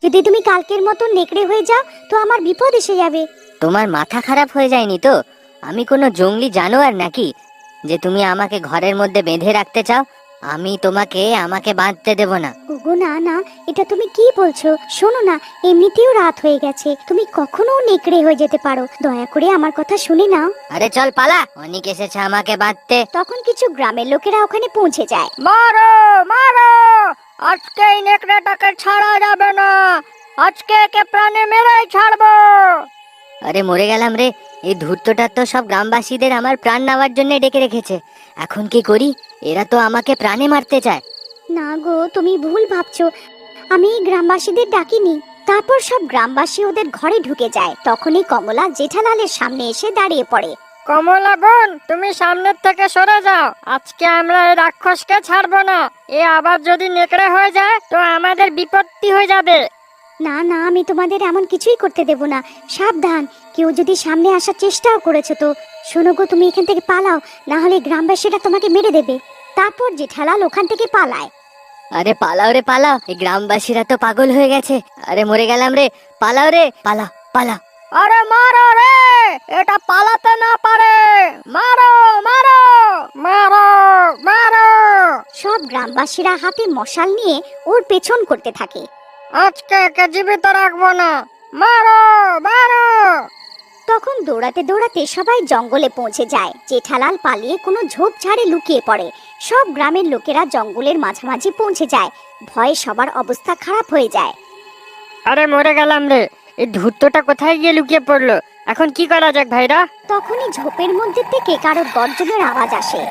যদি তুমি কালকের মতো নেকড়ে হয়ে যাও তো আমার বিপদ এসে যাবে। তোমার মাথা খারাপ হয়ে যায়নি তো? আমি কোনো জঙ্গলি জানোয়ার নাকি যে তুমি আমাকে ঘরের মধ্যে বেঁধে রাখতে চাও? আমি আমাকে বাঁধতে দেব না। ওগো না না, এটা তুমি কি বলছো? শোনো না, এমনিতেও রাত হয়ে গেছে, তুমি কখনো নেকড়ে হয়ে যেতে পারো, দয়া করে আমার কথা শুনে নাও। আরে চল পালা, অনেক এসেছে আমাকে বাঁধতে। তখন কিছু গ্রামের লোকেরা ওখানে পৌঁছে যায়। মারো মারো, আজকে এই নেকড়েটাকে ছাড়া যাবে না, আজকে একে প্রাণে মেরেই ছাড়বো। আরে মরে গেলাম রে, এই ধূর্তটা তো সব গ্রামবাসীদের আমার প্রাণ নেওয়ার জন্য ডেকে রেখেছে। এখন কি করি? এরা তো আমাকে প্রাণে মারতে চায়। না গো, তুমি ভুল ভাবছো, আমি গ্রামবাসীদের ডাকিনি। তারপর সব গ্রামবাসী ওদের ঘরে ঢুকে যায়। তখনই কমলা জেঠালালের সামনে এসে দাঁড়িয়ে পড়ে। কমলা বোন, তুমি সামনের থেকে সরে যাও, আজকে আমরা এই রাক্ষসকে ছাড়বো না। এ আবার যদি নেকড়ে হয়ে যায় তো আমাদের বিপত্তি হয়ে যাবে। না না, আমি তোমাদের এমন কিছুই করতে দেব না। সাবধান, কেউ যদি সামনে আসার চেষ্টাও করেছো তো শোনো গো, তুমি এখান থেকে পালাও, না হলে গ্রামবাসীরা তোমাকে মেরে দেবে। তারপর জেঠালাল ওখান থেকে পালায়। আরে পালাও রে পালাও, এই গ্রামবাসীরা তো পাগল হয়ে গেছে। আরে মরে গেলাম রে, পালাও রে, পালা পালা। আরে মারো রে, এটা পালাতে না পারে, মারো মারো মারো মারো। সব গ্রামবাসীরা হাতে মশাল নিয়ে ওর পেছন করতে থাকে। আজকে একে জীবিত রাখবো না, মারো মারো। তখন দৌড়াতে দৌড়াতে সবাই জঙ্গলে পৌঁছে যায়। জেঠালাল পালিয়ে কোনো ঝোপঝাড়ে লুকিয়ে পড়ে। সব গ্রামের লোকেরা জঙ্গলের মাঝামাঝি পৌঁছে যায়। ভয়ে সবার অবস্থা খারাপ হয়ে যায়। আরে মরে গেলাম রে, এই ধূর্তটা কোথায় গিয়ে লুকিয়ে পড়লো? এখন কি করা যাক ভাইরা? তখনই ঝোপের মধ্যে থেকে কারো গর্জনের আওয়াজ আসে।